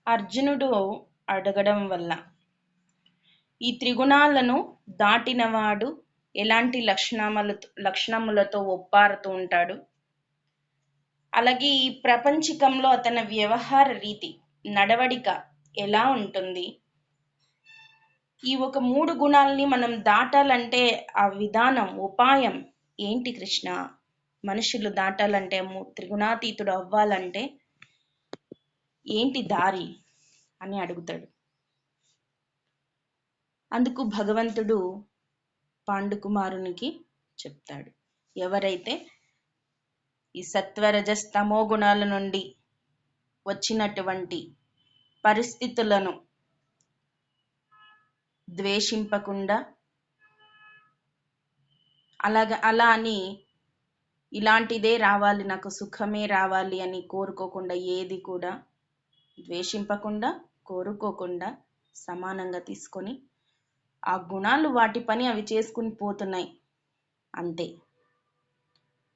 అర్జునుడు అడగడం వల్ల ఈ త్రిగుణాలను దాటినవాడు ఎలాంటి లక్షణములతో ఒప్పారుతూ ఉంటాడు. అలాగే ఈ ప్రపంచకంలో అతని వ్యవహార రీతి, నడవడిక ఎలా ఉంటుంది. ఈ ఒక 3 గుణాలని మనం దాటాలంటే ఆ విధానం, ఉపాయం ఏంటి కృష్ణ? మనుషులు దాటాలంటే, త్రిగుణాతీతుడు అవ్వాలంటే ఏంటి దారి అని అడుగుతాడు. అందుకు భగవంతుడు పాండుకుమారునికి చెప్తాడు, ఎవరైతే ఈ సత్వరజస్తమో గుణాల నుండి వచ్చినటువంటి పరిస్థితులను ద్వేషింపకుండా, అలా అని ఇలాంటిదే రావాలి, నాకు సుఖమే రావాలి అని కోరుకోకుండా, ఏది కూడా ద్వేషింపకుండా, కోరుకోకుండా సమానంగా తీసుకొని ఆ గుణాలు వాటి పని అవి చేసుకుని పోతున్నాయి అంతే.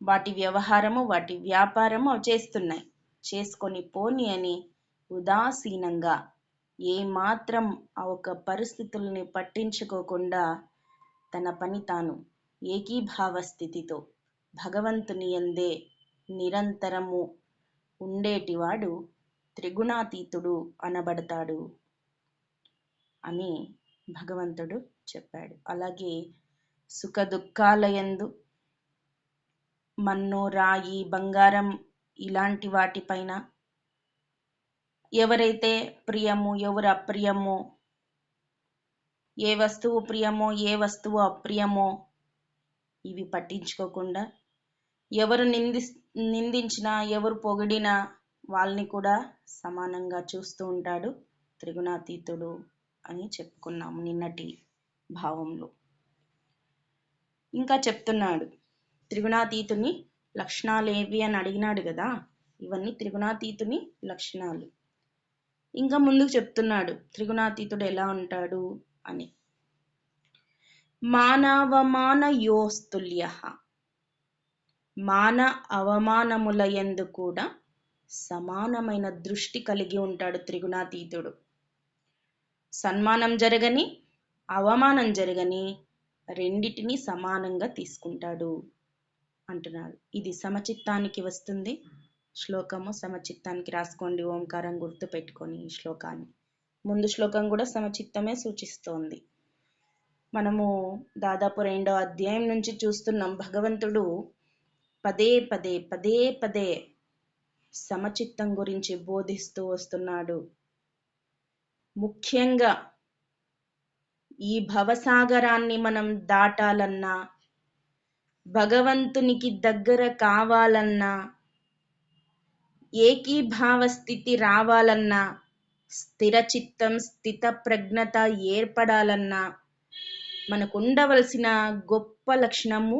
వాటి వ్యవహారము, వాటి వ్యాపారము అవి చేస్తున్నాయి, చేసుకొని పోని అని ఉదాసీనంగా ఏమాత్రం ఆ ఒక పరిస్థితుల్ని పట్టించుకోకుండా తన పని తాను ఏకీభావ స్థితితో భగవంతుని యందే నిరంతరము ఉండేటివాడు త్రిగుణాతీతుడు అనబడతాడు అని భగవంతుడు చెప్పాడు. అలాగే సుఖ దుఃఖాలయందు మన్ను, రాయి, బంగారం ఇలాంటి వాటిపైన ఎవరైతే ప్రియమో, ఎవరు అప్రియమో, ఏ వస్తువు ప్రియమో, ఏ వస్తువు అప్రియమో ఇవి పట్టించుకోకుండా, ఎవరు నిందించినా, ఎవరు పొగిడినా వాళ్ళని కూడా సమానంగా చూస్తూ ఉంటాడు త్రిగుణాతీతుడు అని చెప్పుకున్నాము నిన్నటి భావంలో. ఇంకా చెప్తున్నాడు త్రిగుణాతీతుని లక్షణాలు ఏవి అని అడిగినాడు కదా, ఇవన్నీ త్రిగుణాతీతుని లక్షణాలు. ఇంకా ముందుకు చెప్తున్నాడు త్రిగుణాతీతుడు ఎలా ఉంటాడు అని. మానవమాన యోస్తుల్య, మాన అవమానముల యందు కూడా సమానమైన దృష్టి కలిగి ఉంటాడు త్రిగుణాతీతుడు. సన్మానం జరగని, అవమానం జరగని రెండిటిని సమానంగా తీసుకుంటాడు అంటున్నాడు. ఇది సమచిత్తానికి వస్తుంది శ్లోకము. సమచిత్తానికి రాసుకోండి, ఓంకారం గుర్తు పెట్టుకొని ఈ శ్లోకాన్ని. ముందు శ్లోకం కూడా సమచిత్తమే సూచిస్తోంది. మనము దాదాపు 2వ అధ్యాయం నుంచి చూస్తున్నాం, భగవంతుడు పదే పదే పదే పదే సమచిత్తం గురించి బోధిస్తూ వస్తున్నాడు. ముఖ్యంగా ఈ భవసాగరాన్ని మనం దాటాలన్నా, భగవంతునికి దగ్గర కావాలన్నా, ఏకీభావ స్థితి రావాలన్నా, స్థిర చిత్తం, స్థిత ప్రజ్ఞత ఏర్పడాలన్నా మనకు ఉండవలసిన గొప్ప లక్షణము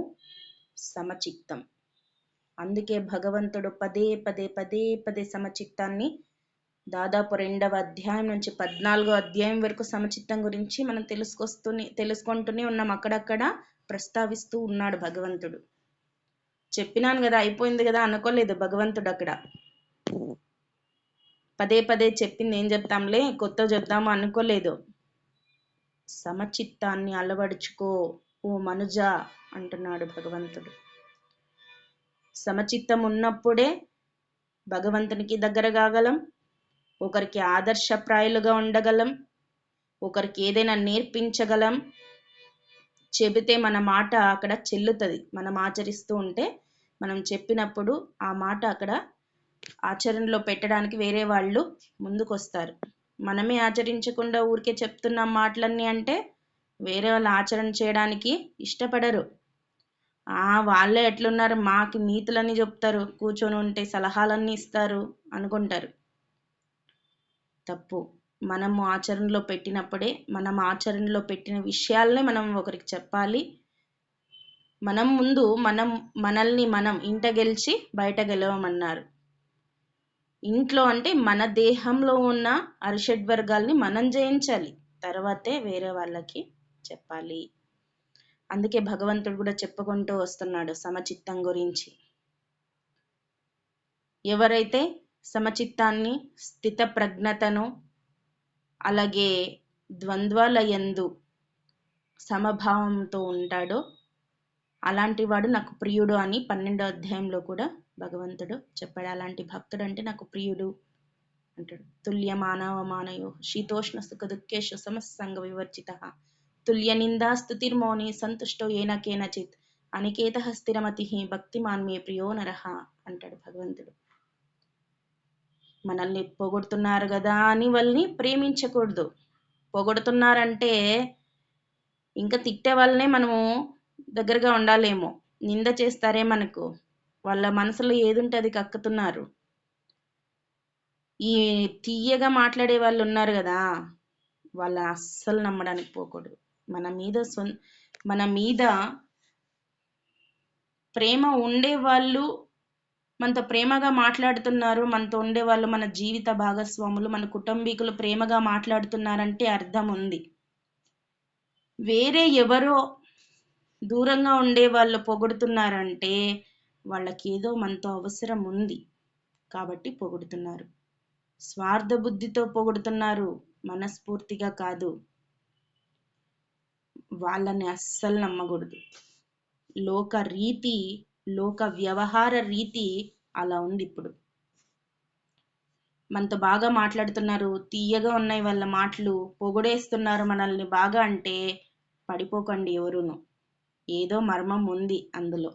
సమచిత్తం. అందుకే భగవంతుడు పదే పదే పదే పదే సమచిత్తాన్ని దాదాపు 2వ అధ్యాయం నుంచి 14వ అధ్యాయం వరకు సమచిత్తం గురించి మనం తెలుసుకుంటూనే ఉన్నాం. అక్కడక్కడ ప్రస్తావిస్తూ ఉన్నాడు భగవంతుడు. చెప్పినాను కదా, అయిపోయింది కదా అనుకోలేదు భగవంతుడు. అక్కడ పదే పదే చెప్పింది ఏం చెప్తాంలే, కొత్త చెప్దాము అనుకోలేదు. సమచిత్తాన్ని అలవడుచుకో ఓ మనుజ అంటున్నాడు భగవంతుడు. సమచిత్తం ఉన్నప్పుడే భగవంతునికి దగ్గర కాగలం, ఒకరికి ఆదర్శప్రాయులుగా ఉండగలం, ఒకరికి ఏదైనా నేర్పించగలం. చెబితే మన మాట అక్కడ చెల్లుతుంది. మనం ఆచరిస్తూ ఉంటే, మనం చెప్పినప్పుడు ఆ మాట అక్కడ ఆచరణలో పెట్టడానికి వేరే వాళ్ళు ముందుకొస్తారు. మనమే ఆచరించకుండా ఊరికే చెప్తున్నాం మాటలన్నీ అంటే వేరే వాళ్ళు ఆచరణ చేయడానికి ఇష్టపడరు. వాళ్ళే ఎట్లున్నారు, మాకు నీతులన్నీ చెప్తారు, కూర్చొని ఉంటే సలహాలన్నీ ఇస్తారు అనుకుంటారు. తప్పు. మనము ఆచరణలో పెట్టినప్పుడే, మనం ఆచరణలో పెట్టిన విషయాలనే మనం ఒకరికి చెప్పాలి. మనం ముందు మనల్ని మనం ఇంట గెలిచి బయట గెలవమన్నారు. ఇంట్లో అంటే మన దేహంలో ఉన్న అరిషడ్వర్గాల్ని మనం జయించాలి, తర్వాతే వేరే వాళ్ళకి చెప్పాలి. అందుకే భగవంతుడు కూడా చెప్పుకుంటూ వస్తున్నాడు సమచిత్తం గురించి. ఎవరైతే సమచిత్తాన్ని, స్థిత ప్రజ్ఞతను అలాగే ద్వంద్వాల యందు సమభావంతో ఉంటాడో అలాంటి వాడు నాకు ప్రియుడు అని 12వ అధ్యాయంలో కూడా భగవంతుడు చెప్పాడు. అలాంటి భక్తుడు అంటే నాకు ప్రియుడు అంటాడు. తుల్య మానవ మానయో శీతోష్ణ సుఖ దుఃఖేషు సమస్సంగ వివర్జిత తుల్య నిందా స్తుతిర్మౌని సంతుష్టో ఏన కేనచిత్ అనికేత స్థిరమతి భక్తిమాన్ మే ప్రియో నరహ అంటాడు భగవంతుడు. మనల్ని పొగొడుతున్నారు కదా అని వాళ్ళని ప్రేమించకూడదు. పొగొడుతున్నారంటే ఇంకా తిట్టే వాళ్ళనే మనము దగ్గరగా ఉండాలేమో, నింద చేస్తారే మనకు, వాళ్ళ మనసులో ఏదుంటే అది కక్కుతున్నారు. ఈ తీయగా మాట్లాడే వాళ్ళు ఉన్నారు కదా, వాళ్ళని అస్సలు నమ్మడానికి పోకూడదు. మన మీద ప్రేమ ఉండేవాళ్ళు, మనతో ప్రేమగా మాట్లాడుతున్నారు, మనతో ఉండేవాళ్ళు, మన జీవిత భాగస్వాములు, మన కుటుంబీకులు ప్రేమగా మాట్లాడుతున్నారంటే అర్థం ఉంది. వేరే ఎవరో దూరంగా ఉండే వాళ్ళు పొగుడుతున్నారంటే వాళ్ళకి ఏదో మనతో అవసరం ఉంది కాబట్టి పొగుడుతున్నారు. స్వార్థ బుద్ధితో పొగుడుతున్నారు, మనస్ఫూర్తిగా కాదు. వాళ్ళని అస్సలు నమ్మకూడదు. లోక రీతి, లోక వ్యవహార రీతి అలా ఉంది. ఇప్పుడు మనతో బాగా మాట్లాడుతున్నారు, తీయగా ఉన్నాయి వాళ్ళ మాటలు, పొగుడేస్తున్నారు మనల్ని బాగా అంటే పడిపోకండి ఎవరును. ఏదో మర్మం ఉంది అందులో.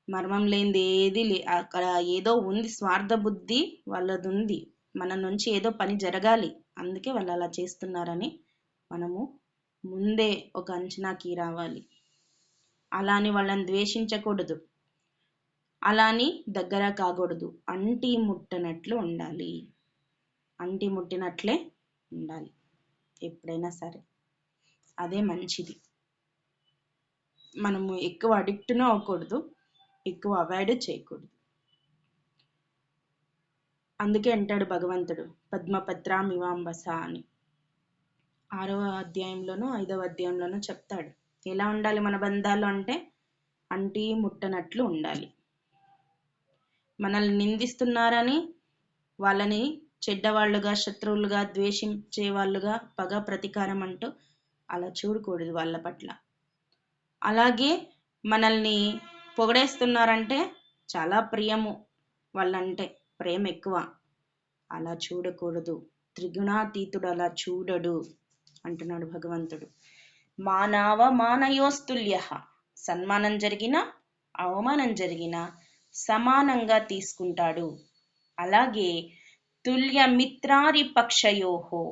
మర్మం లేనిది ఏది అక్కడ ఏదో ఉంది, స్వార్థ బుద్ధి వాళ్ళది ఉంది. మన నుంచి ఏదో పని జరగాలి, అందుకే వాళ్ళు అలా చేస్తున్నారని మనము ముందే ఒక అంచనాకి రావాలి. అలాని వాళ్ళని ద్వేషించకూడదు, అలాని దగ్గర కాకూడదు. అంటి ముట్టనట్లు ఉండాలి, అంటి ముట్టినట్లే ఉండాలి ఎప్పుడైనా సరే. అదే మంచిది. మనము ఎక్కువ అడిక్ట్నూ అవ్వకూడదు, ఎక్కువ అవాయిడ్ చేయకూడదు. అందుకే అంటాడు భగవంతుడు పద్మపత్రామివాంబస అని 6వ అధ్యాయంలోనూ 5వ అధ్యాయంలోనూ చెప్తాడు. ఎలా ఉండాలి మన బంధాలు అంటే అంటి ముట్టనట్లు ఉండాలి. మనల్ని నిందిస్తున్నారని వాళ్ళని చెడ్డవాళ్ళుగా, శత్రువులుగా, ద్వేషించే వాళ్ళుగా, పగ ప్రతీకారం అంటూ అలా చూడకూడదు వాళ్ళ పట్ల. అలాగే మనల్ని పొగడేస్తున్నారంటే చాలా ప్రియము, వాళ్ళంటే ప్రేమ ఎక్కువ, అలా చూడకూడదు. త్రిగుణాతీతుడు అలా చూడడు అంటున్నాడు భగవంతుడు. మానవ మానయోస్తుల్య, సన్మానం జరిగినా అవమానం జరిగినా సమానంగా తీసుకుంటాడు. అలాగే తుల్య మిత్రారి పక్షయోహో,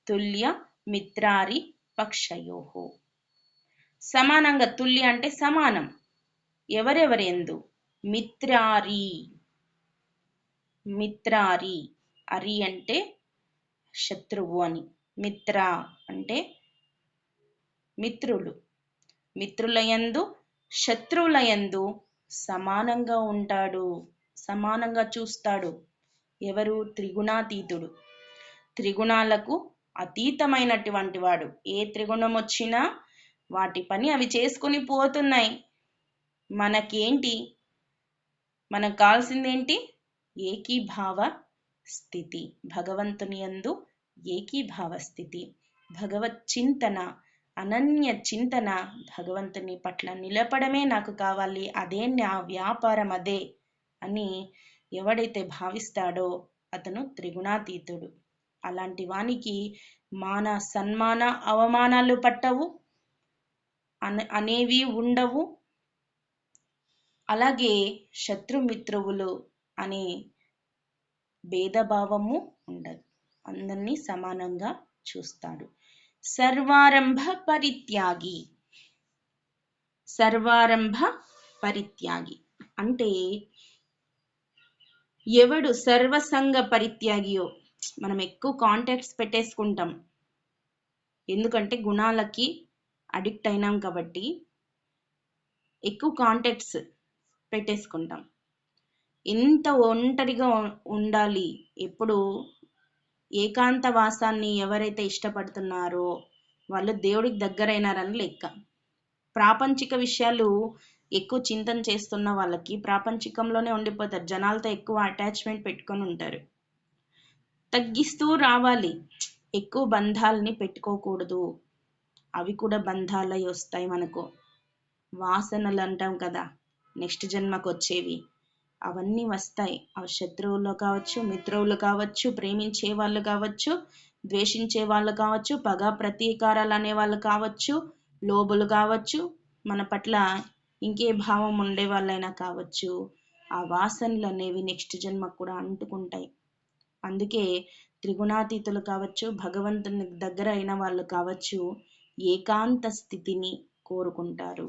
తుల్య మిత్రారి పక్షయోహో, సమానంగా. తుల్య అంటే సమానం, ఎవరెవరెందు, మిత్రారి, మిత్రారి, అరి అంటే శత్రువు అని, మిత్ర అంటే మిత్రులు. మిత్రులయందు శత్రువులయందు సమానంగా ఉంటాడు, సమానంగా చూస్తాడు. ఎవరు? త్రిగుణాతీతుడు. త్రిగుణాలకు అతీతమైనటువంటి వాడు. ఏ త్రిగుణం వచ్చినా వాటి పని అవి చేసుకుని పోతున్నాయి. మనకేంటి? మనకు కావాల్సిందేంటి? ఏకీభావ స్థితి, భగవంతుని యందు ఏకీభావ స్థితి, భగవత్ చింతన, అనన్య చింతన. భగవంతుని పట్ల నిలపడమే నాకు కావాలి, అదే నా వ్యాపారం, అదే అని ఎవడైతే భావిస్తాడో అతను త్రిగుణాతీతుడు. అలాంటి వానికి మాన సన్మాన అవమానాలు పట్టవు, అనేవి ఉండవు. అలాగే శత్రుమిత్రువులు అనే భేదభావము ఉండదు, అందరినీ సమానంగా చూస్తాడు. సర్వారంభ పరిత్యాగి, సర్వారంభ పరిత్యాగి అంటే ఎవడు సర్వసంగ పరిత్యాగియో. మనం ఎక్కువ కాంటాక్ట్స్ పెట్టేసుకుంటాం, ఎందుకంటే గుణాలకి అడిక్ట్ అయినాం కాబట్టి ఎక్కువ కాంటాక్ట్స్ పెట్టేసుకుంటాం. ఎంత ఒంటరిగా ఉండాలి, ఎప్పుడు ఏకాంత వాసాన్ని ఎవరైతే ఇష్టపడుతున్నారో వాళ్ళు దేవుడికి దగ్గరైనారని లెక్క. ప్రాపంచిక విషయాలు ఎక్కువ చింతన చేస్తున్న వాళ్ళకి ప్రాపంచికంలోనే ఉండిపోతారు, జనాలతో ఎక్కువ అటాచ్మెంట్ పెట్టుకొని ఉంటారు. తగ్గిస్తూ రావాలి. ఎక్కువ బంధాలని పెట్టుకోకూడదు. అవి కూడా బంధాలై వస్తాయి మనకు. వాసనలు అంటాం కదా, నెక్స్ట్ జన్మకు వచ్చేవి, అవన్నీ వస్తాయి. అవి శత్రువులు కావచ్చు, మిత్రువులు కావచ్చు, ప్రేమించే వాళ్ళు కావచ్చు, ద్వేషించే వాళ్ళు కావచ్చు, పగ ప్రతీకారాలు అనే వాళ్ళు కావచ్చు, లోబులు కావచ్చు, మన పట్ల ఇంకే భావం ఉండే వాళ్ళైనా కావచ్చు. ఆ వాసనలు అనేవి నెక్స్ట్ జన్మకు కూడా అంటుకుంటాయి. అందుకే త్రిగుణాతీతులు కావచ్చు, భగవంతుని దగ్గర అయిన వాళ్ళు కావచ్చు, ఏకాంత స్థితిని కోరుకుంటారు.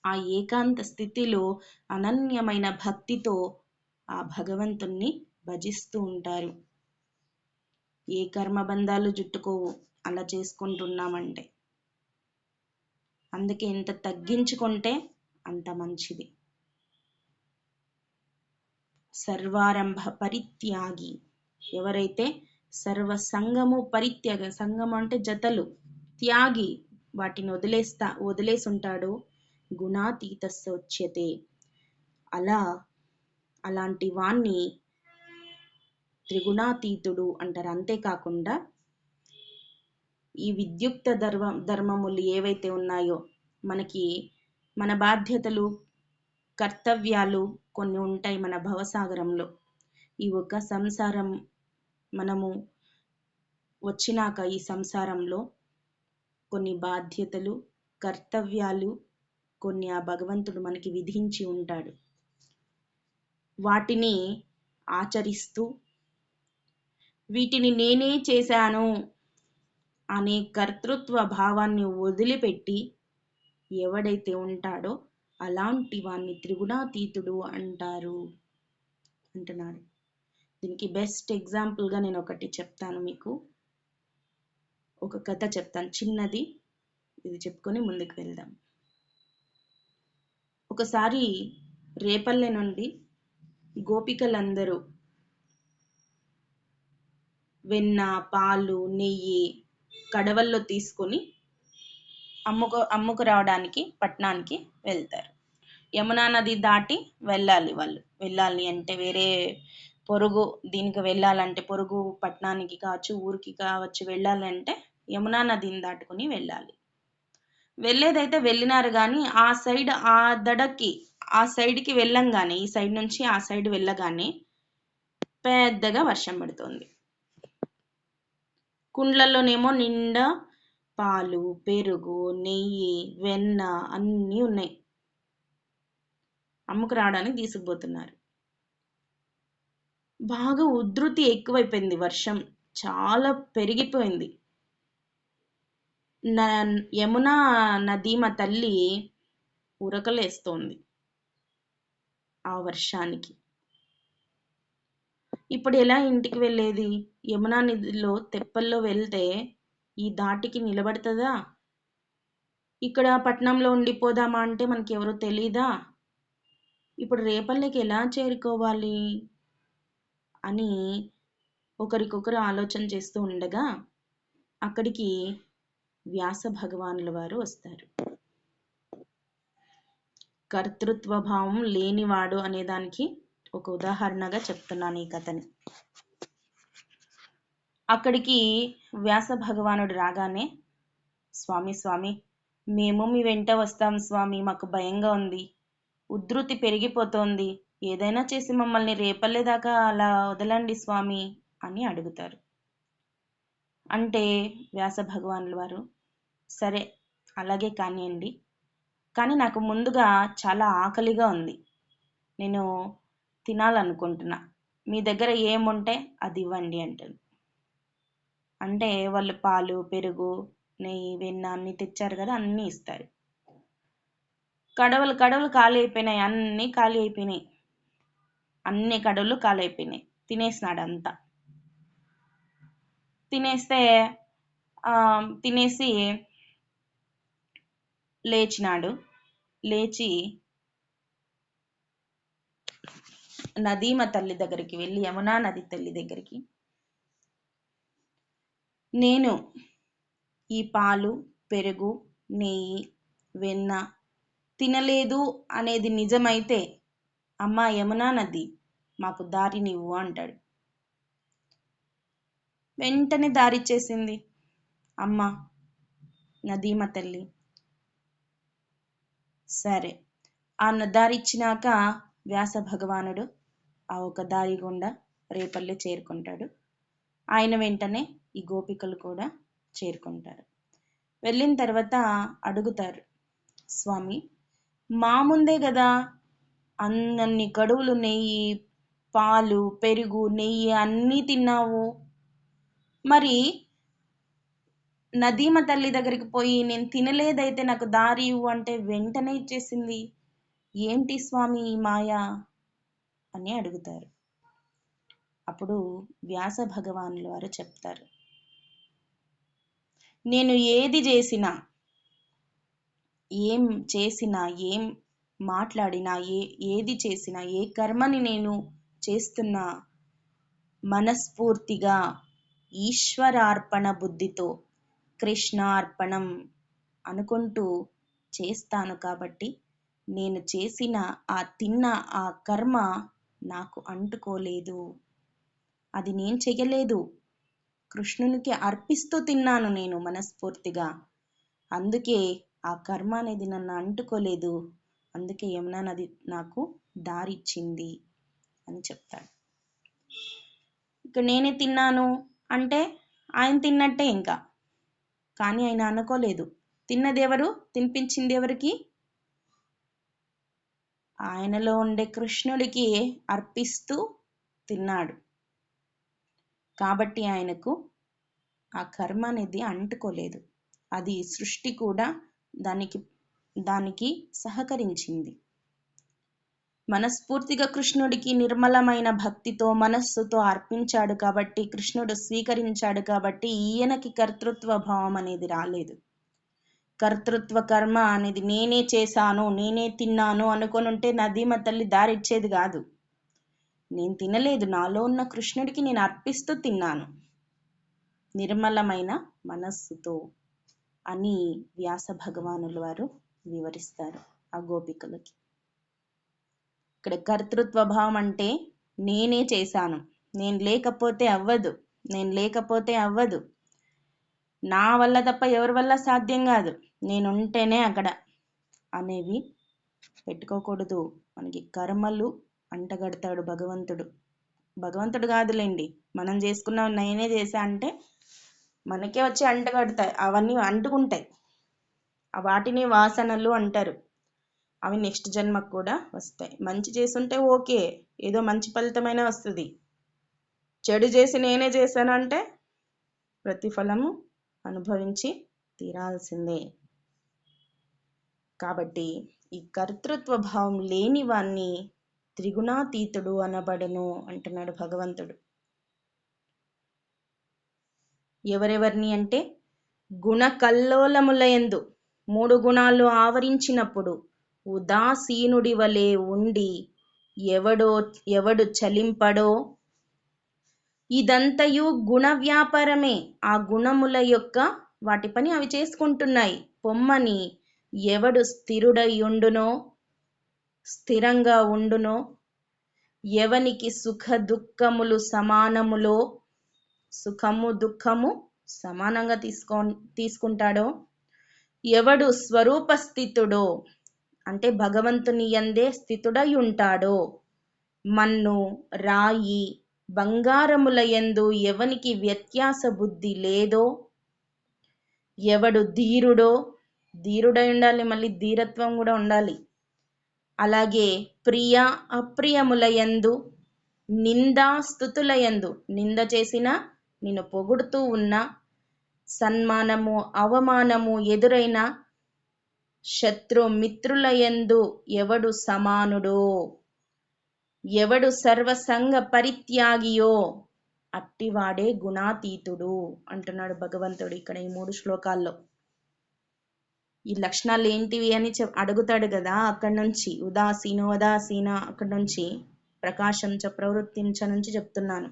ఆ ఏకాంత స్థితిలో అనన్యమైన భక్తితో ఆ భగవంతుణ్ణి భజిస్తూ ఉంటారు. ఏ కర్మబంధాలు జుట్టుకోవు అలా చేసుకుంటున్నామంటే. అందుకే ఎంత తగ్గించుకుంటే అంత మంచిది. సర్వారంభ పరిత్యాగి, ఎవరైతే సర్వ సంగము పరిత్యాగ, సంగము అంటే జతలు, త్యాగి వాటిని వదిలేసి ఉంటాడో గుణాతీతస్య ఉచ్యతే. అలాంటి వాణ్ణి త్రిగుణాతీతుడు అంటారు. అంతేకాకుండా ఈ విద్యుక్త ధర్మములు ఏవైతే ఉన్నాయో, మనకి మన బాధ్యతలు, కర్తవ్యాలు కొన్ని ఉంటాయి మన భవసాగరంలో. ఈ ఒక సంసారం మనము వచ్చినాక ఈ సంసారంలో కొన్ని బాధ్యతలు, కర్తవ్యాలు కొన్ని ఆ భగవంతుడు మనకి విధించి ఉంటాడు. వాటిని ఆచరిస్తూ వీటిని నేనే చేశాను అనే కర్తృత్వ భావాన్ని వదిలిపెట్టి ఎవడైతే ఉంటాడో అలాంటి వాణ్ణి త్రిగుణాతీతుడు అంటారు అంటున్నాడు. దీనికి బెస్ట్ ఎగ్జాంపుల్గా నేను ఒకటి చెప్తాను మీకు. ఒక కథ చెప్తాను చిన్నది, ఇది చెప్పుకొని ముందుకు వెళ్దాం. ఒకసారి రేపల్లె నుండి గోపికలందరూ వెన్న, పాలు, నెయ్యి కడవల్లో తీసుకొని అమ్ముకు రావడానికి పట్టణానికి వెళ్తారు. యమునా నది దాటి వెళ్ళాలి అంటే వేరే పొరుగు దీనికి వెళ్ళాలంటే, పొరుగు పట్టణానికి కావచ్చు, ఊరికి కావచ్చు వెళ్ళాలంటే యమునా నదిని దాటుకుని వెళ్ళాలి. వెళ్ళేదైతే వెళ్ళినారు కానీ ఆ సైడ్కి వెళ్ళంగానే, ఈ సైడ్ నుంచి ఆ సైడ్ వెళ్ళగానే పెద్దగా వర్షం పడుతుంది. కుండ్లలోనేమో నిండా పాలు, పెరుగు, నెయ్యి, వెన్న అన్నీ ఉన్నాయి. అమ్ముకు రావడానికి తీసుకుపోతున్నారు. బాగా ఉధృతి ఎక్కువైపోయింది, వర్షం చాలా పెరిగిపోయింది. యమునా నదీమ తల్లి ఉరకలేస్తోంది ఆ వర్షానికి. ఇప్పుడు ఎలా ఇంటికి వెళ్ళేది? యమునా నదిలో తెప్పల్లో వెళ్తే ఈ దాటికి నిలబడుతుందా? ఇక్కడ పట్నంలో ఉండిపోదామా అంటే మనకి ఎవరో తెలీదా? ఇప్పుడు రేపల్లెకి ఎలా చేరుకోవాలి అని ఒకరికొకరు ఆలోచన చేస్తూ ఉండగా అక్కడికి వ్యాస భగవానుల వారు వస్తారు. కర్తృత్వ భావం లేనివాడు అనేదానికి ఒక ఉదాహరణగా చెప్తున్నాను ఈ కథని. అక్కడికి వ్యాస భగవానుడు రాగానే, స్వామి మేము మీ వెంట వస్తాం స్వామి, మాకు భయంగా ఉంది, ఉధృతి పెరిగిపోతోంది, ఏదైనా చేసి మమ్మల్ని రేపల్లె దాకా అలా వదలండి స్వామి అని అడుగుతారు. అంటే వ్యాస భగవానుల వారు, సరే అలాగే కానివ్వండి, కానీ నాకు ముందుగా చాలా ఆకలిగా ఉంది, నేను తినాలనుకుంటున్నా, మీ దగ్గర ఏముంటే అది ఇవ్వండి అంటారు. అంటే వాళ్ళు పాలు, పెరుగు, నెయ్యి, వెన్న అన్నీ తెచ్చారు కదా, అన్నీ ఇస్తారు. కడవలు ఖాళీ అయిపోయినాయి, అన్నీ కడవలు ఖాళీ అయిపోయినాయి. తినేసినాడు అంతా. తినేసి లేచి నదీమ తల్లి దగ్గరికి వెళ్ళి, యమునా నది తల్లి దగ్గరికి, నేను ఈ పాలు, పెరుగు, నెయ్యి, వెన్న తినలేదు అనేది నిజమైతే అమ్మా యమునా నది మాకు దారినివ్వు అంటాడు. వెంటనే దారిచ్చేసింది అమ్మ నదీమ తల్లి. సరే, ఆ దారిచ్చినాక వ్యాస భగవానుడు ఆ ఒక దారి గుండా రేపల్లి చేరుకుంటాడు. ఆయన వెంటనే ఈ గోపికలు కూడా చేరుకుంటారు. వెళ్ళిన తర్వాత అడుగుతారు, స్వామి మా ముందే కదా అన్ని గడువులు నెయ్యి, పాలు, పెరుగు, నెయ్యి అన్నీ తిన్నావు, మరి నదీమ తల్లి దగ్గరికి పోయి నేను తినలేదైతే నాకు దారి ఇవ్వు అంటే వెంటనే ఇచ్చేసింది, ఏంటి స్వామి ఈ మాయా అని అడుగుతారు. అప్పుడు వ్యాస భగవానుల వారు చెప్తారు, నేను ఏది చేసినా, ఏం చేసినా, ఏం మాట్లాడినా, ఏది చేసినా, ఏ కర్మని నేను చేస్తున్నా మనస్ఫూర్తిగా ఈశ్వరార్పణ బుద్ధితో కృష్ణార్పణం అనుకుంటూ చేస్తాను. కాబట్టి నేను చేసిన తిన్న ఆ కర్మ నాకు అంటుకోలేదు, అది నేను చెయ్యలేదు, కృష్ణునికి అర్పిస్తూ తిన్నాను నేను మనస్ఫూర్తిగా, అందుకే ఆ కర్మ అనేది నన్ను అంటుకోలేదు, అందుకే యమునా నది నాకు దారిచ్చింది అని చెప్తాడు. ఇక నేనే తిన్నాను అంటే ఆయన తిన్నట్టే ఇంకా, కానీ ఆయన అనుకోలేదు. తిన్నది ఎవరు, తినిపించింది ఎవరికి? ఆయనలో ఉండే కృష్ణుడికి అర్పిస్తూ తిన్నాడు. కాబట్టి ఆయనకు ఆ కర్మ అనేది అంటుకోలేదు. అది సృష్టి కూడా దానికి సహకరించింది. మనస్ఫూర్తిగా కృష్ణుడికి నిర్మలమైన భక్తితో మనస్సుతో అర్పించాడు కాబట్టి, కృష్ణుడు స్వీకరించాడు కాబట్టి ఈయనకి కర్తృత్వ భావం అనేది రాలేదు. కర్తృత్వ కర్మ అనేది నేనే చేశాను, నేనే తిన్నాను అనుకొని ఉంటే నదీమ తల్లి దారిచ్చేది కాదు. నేను తినలేదు, నాలో ఉన్న కృష్ణుడికి నేను అర్పిస్తూ తిన్నాను నిర్మలమైన మనస్సుతో అని వ్యాస భగవానుల వారు వివరిస్తారు ఆ గోపికలకి. ఇక్కడ కర్తృత్వ భావం అంటే నేనే చేశాను, నేను లేకపోతే అవ్వదు, నేను లేకపోతే అవ్వదు, నా వల్ల తప్ప ఎవరి వల్ల సాధ్యం కాదు, నేనుంటేనే అక్కడ అనేవి పెట్టుకోకూడదు. మనకి కర్మలు అంటగడతాడు భగవంతుడు కాదులేండి, మనం చేసుకున్న నేనే చేశా అంటే మనకే వచ్చి అంటగడతాయి, అవన్నీ అంటుకుంటాయి, వాటిని వాసనలు అంటారు. అవి నెక్స్ట్ జన్మకు కూడా వస్తాయి. మంచి చేసుంటే ఓకే, ఏదో మంచి ఫలితమైన వస్తుంది. చెడు చేసి నేనే చేశానంటే ప్రతిఫలము అనుభవించి తీరాల్సిందే. కాబట్టి ఈ కర్తృత్వ భావం లేని వాణ్ణి త్రిగుణాతీతుడు అనబడును అంటున్నాడు భగవంతుడు. ఎవరెవరిని అంటే గుణకల్లోలములయందు 3 గుణాలు ఆవరించినప్పుడు ఉదాసీనుడి వలె ఉండి ఎవడు చలింపడో, ఇదంతయు గుణ వ్యాపారమే, ఆ గుణముల యొక్క వాటి పని అవి చేసుకుంటున్నాయి, పొమ్మని ఎవడు స్థిరుడై ఉండునో, స్థిరంగా ఉండునో, ఎవనికి సుఖ దుఃఖములు సమానములో, సుఖము దుఃఖము సమానంగా తీసుకుంటాడో, ఎవడు స్వరూప స్థితుడో అంటే భగవంతుని యందే స్థితుడై ఉంటాడో, మన్ను రాయి బంగారముల యందు ఎవనికి వ్యత్యాస బుద్ధి లేదో, ఎవడు ధీరుడై ఉండాలి, మళ్ళీ ధీరత్వం కూడా ఉండాలి. అలాగే ప్రియ అప్రియముల యందు, నిందా స్తుతుల యందు, నింద చేసిన నిన్ను పొగుడుతూ ఉన్నా, సన్మానము అవమానము ఎదురైన శత్రు మిత్రుల యందు ఎవడు సమానుడో, ఎవడు సర్వసంగ పరిత్యాగియో అట్టివాడే గుణాతీతుడు అంటున్నాడు భగవంతుడు ఇక్కడ ఈ 3 శ్లోకాల్లో. ఈ లక్షణాలు ఏంటివి అని అడుగుతాడు కదా, అక్కడి నుంచి ఉదాసీన అక్కడి నుంచి ప్రకాశంచ ప్రవృత్తించ నుంచి చెప్తున్నాను.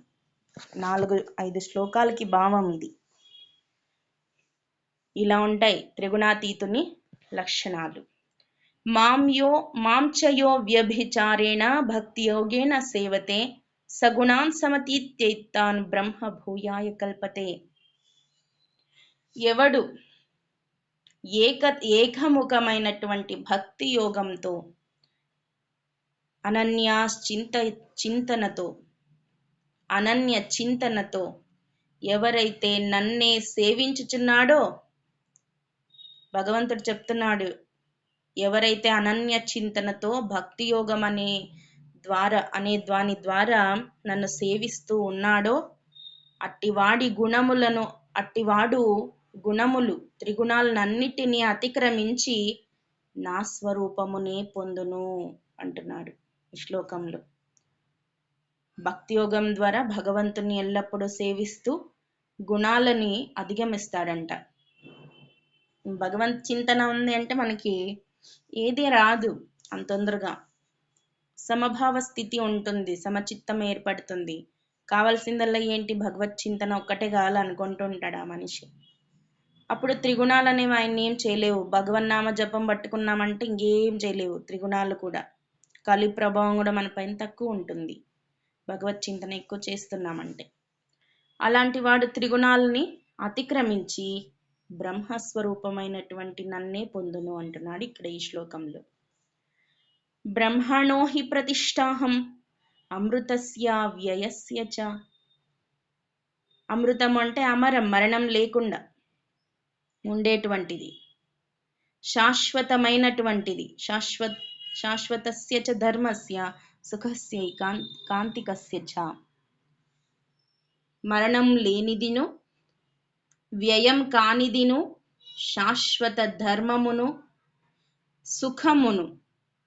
4-5 శ్లోకాలకి భావం ఇది. ఇలా ఉంటాయి త్రిగుణాతీతుని లక్షణాలు. మాంచయో వ్యభిచారేణ భక్తి యోగేన సేవతే సగుణాన్ సమతీత్యైతాన్ బ్రహ్మ భూయాయ కల్పతే. ఎవడు ఏకముఖమైనటువంటి భక్తి యోగంతో అనన్య చింతనతో ఎవరైతే నన్నే సేవించుచున్నాడో, భగవంతుడు చెప్తున్నాడు, ఎవరైతే అనన్య చింతనతో భక్తి యోగం అనే దాని ద్వారా నన్ను సేవిస్తూ ఉన్నాడో, అట్టివాడు గుణములు త్రిగుణాలన్నిటినీ అతిక్రమించి నా స్వరూపమునే పొందును అంటున్నాడు ఈ శ్లోకంలో. భక్తి యోగం ద్వారా భగవంతుని ఎల్లప్పుడూ సేవిస్తూ గుణాలని అధిగమిస్తాడంట. భగవంత్ చింతన ఉంది అంటే మనకి ఏది రాదు అంత తొందరగా. సమభావ స్థితి ఉంటుంది, సమచిత్తం ఏర్పడుతుంది. కావాల్సిందల్లా ఏంటి? భగవత్ చింతన ఒక్కటే కావాలనుకుంటూ ఉంటాడు ఆ మనిషి. అప్పుడు త్రిగుణాలు అనేవి ఆయన్ని ఏం చేయలేవు. భగవన్నామ జపం పట్టుకున్నామంటే ఇంకేం చేయలేవు త్రిగుణాలు కూడా. కలి ప్రభావం కూడా మన పైన తక్కువ ఉంటుంది భగవత్ చింతన ఎక్కువ చేస్తున్నామంటే. అలాంటి వాడు త్రిగుణాలని అతిక్రమించి బ్రహ్మస్వరూపమైనటువంటి నన్నే పొందును అంటున్నాడు ఇక్కడ ఈ శ్లోకంలో. బ్రహ్మణో హి ప్రతిష్టాహం అమృతస్య వ్యయస్య చ. అమృతం అంటే అమరం, మరణం లేకుండా ఉండేటువంటిది, శాశ్వతమైనటువంటిది. శాశ్వతస్య చ ధర్మస్య సుఖస్య కాంతికస్య చ. మరణం లేనిదిను, వ్యయం కానిదిను, శాశ్వత ధర్మమును, సుఖమును,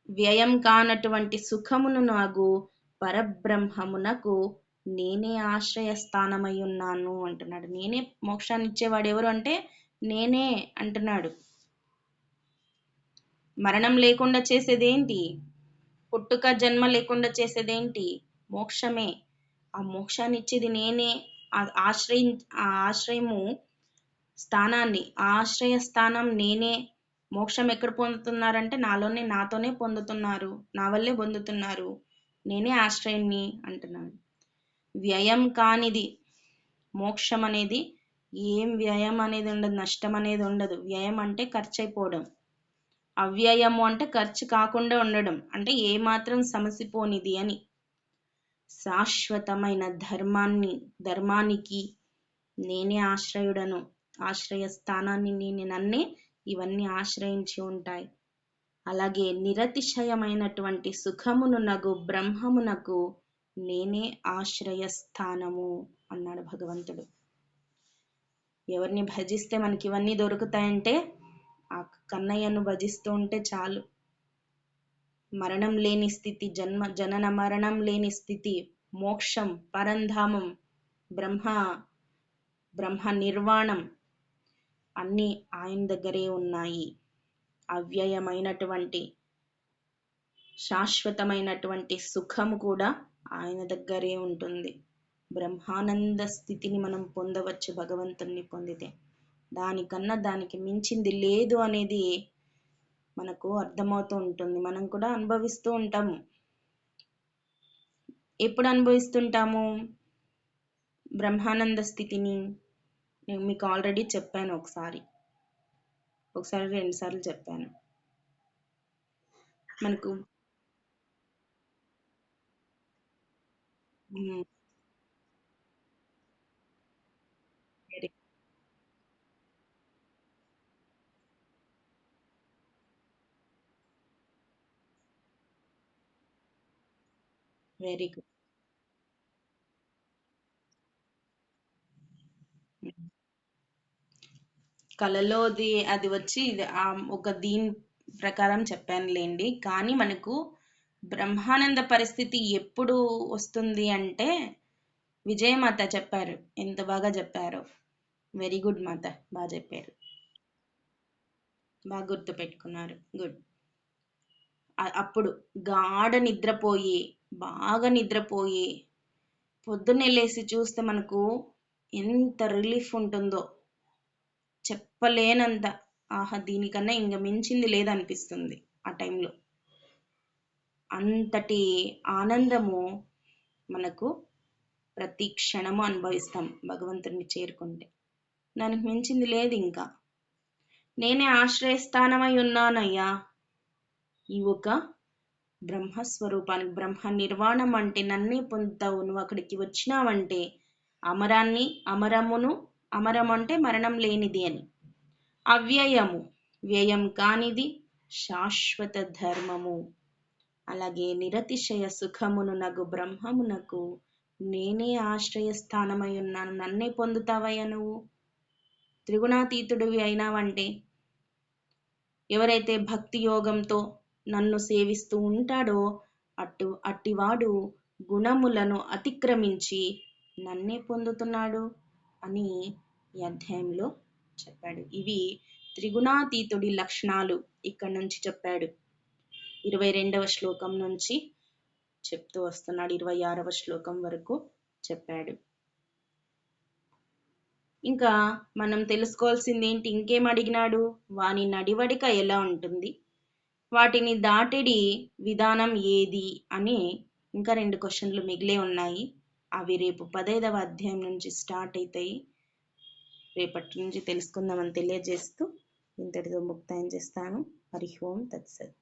వ్యయం కానటువంటి సుఖమును నాకు పరబ్రహ్మమునకు నేనే ఆశ్రయస్థానమై ఉన్నాను అంటున్నాడు. నేనే మోక్షాన్ని ఇచ్చేవాడు ఎవరు అంటే నేనే అంటున్నాడు. మరణం లేకుండా చేసేదేంటి? పుట్టుక జన్మ లేకుండా చేసేదేంటి? మోక్షమే. ఆ మోక్షాన్ని ఇచ్చేది నేనే. ఆశ్రయము స్థానాన్ని, ఆశ్రయ స్థానం నేనే. మోక్షం ఎక్కడ పొందుతున్నారంటే నాతోనే పొందుతున్నారు, నా వల్లే పొందుతున్నారు. నేనే ఆశ్రయాన్ని అంటున్నాడు. వ్యయం కానిది మోక్షం అనేది. ఏం వ్యయం అనేది ఉండదు, నష్టం అనేది ఉండదు. వ్యయం అంటే ఖర్చు అయిపోవడం, అవ్యయము అంటే ఖర్చు కాకుండా ఉండడం, అంటే ఏమాత్రం సమసిపోనిది అని. శాశ్వతమైన ధర్మానికి నేనే ఆశ్రయుడను. ఆశ్రయ స్థానాన్ని నన్నే ఇవన్నీ ఆశ్రయించి ఉంటాయి. అలాగే నిరతిశయమైనటువంటి సుఖమును నగు బ్రహ్మమునకు నేనే ఆశ్రయస్థానము అన్నాడు భగవంతుడు. ఎవరిని భజిస్తే మనకి ఇవన్నీ దొరుకుతాయంటే ఆ కన్నయ్యను భజిస్తూ ఉంటే చాలు. మరణం లేని స్థితి, జనన మరణం లేని స్థితి, మోక్షం, పరంధామం, బ్రహ్మ నిర్వాణం అన్నీ ఆయన దగ్గరే ఉన్నాయి. అవ్యయమైనటువంటి శాశ్వతమైనటువంటి సుఖము కూడా ఆయన దగ్గరే ఉంటుంది. బ్రహ్మానంద స్థితిని మనం పొందవచ్చు భగవంతుణ్ణి పొందితే. దానికన్నా దానికి మించింది లేదు అనేది మనకు అర్థమవుతూ ఉంటుంది. మనం కూడా అనుభవిస్తూ ఉంటాము. ఎప్పుడు అనుభవిస్తుంటాము బ్రహ్మానంద స్థితిని? నేను మీకు ఆల్రెడీ చెప్పాను, ఒకసారి 2 సార్లు చెప్పాను. మనకు వెరీ గుడ్. కళలోది అది వచ్చి ఒక దీని ప్రకారం చెప్పానులేండి. కానీ మనకు బ్రహ్మానంద పరిస్థితి ఎప్పుడు వస్తుంది అంటే, విజయమాత చెప్పారు, ఎంత బాగా చెప్పారో. వెరీ గుడ్ మాత, బాగా చెప్పారు, బాగా గుర్తు పెట్టుకున్నారు. గుడ్. అప్పుడు బాగా నిద్రపోయి పొద్దున్నే లేసి చూస్తే మనకు ఎంత రిలీఫ్ ఉంటుందో చెప్పలేనంత. ఆహా, దీనికన్నా ఇంక మించింది లేదనిపిస్తుంది ఆ టైంలో. అంతటి ఆనందము మనకు ప్రతి క్షణము అనుభవిస్తాం భగవంతుడిని చేరుకుంటే. దానికి మించింది లేదు ఇంకా. నేనే ఆశ్రయస్థానమై ఉన్నానయ్యా. ఈ ఒక బ్రహ్మస్వరూపానికి, బ్రహ్మ నిర్వాణం అంటే నన్నే పొందుతావు. నువ్వు అక్కడికి వచ్చినావంటే అమరాన్ని, అమరమును, అమరం అంటే మరణం లేనిది అని, అవ్యయము, వ్యయం కానిది, శాశ్వత ధర్మము, అలాగే నిరతిశయ సుఖమును నగు బ్రహ్మమునకు నేనే ఆశ్రయస్థానమై ఉన్నాను. నన్నే పొందుతావయ్యా నువ్వు. త్రిగుణాతీతుడివి అయినావంటే, ఎవరైతే భక్తి యోగంతో నన్ను సేవిస్తూ ఉంటాడో అట్టివాడు గుణములను అతిక్రమించి నన్నే పొందుతున్నాడు అని ఈ అధ్యాయంలో చెప్పాడు. ఇవి త్రిగుణాతీతుడి లక్షణాలు ఇక్కడ నుంచి చెప్పాడు. 22వ శ్లోకం నుంచి చెప్తూ వస్తున్నాడు. 26వ శ్లోకం వరకు చెప్పాడు. ఇంకా మనం తెలుసుకోవాల్సింది ఏంటి? ఇంకేం అడిగినాడు? వాని నడివడిక ఎలా ఉంటుంది, వాటిని దాటిడి విధానం ఏది అని ఇంకా 2 క్వశ్చన్లు మిగిలే ఉన్నాయి. అవి రేపు 15వ అధ్యాయం నుంచి స్టార్ట్ అవుతాయి. రేపటి నుంచి తెలుసుకుందామని తెలియజేస్తూ ఇంతటితో ముక్తాయం చేస్తాను. హరి ఓం తత్సత్.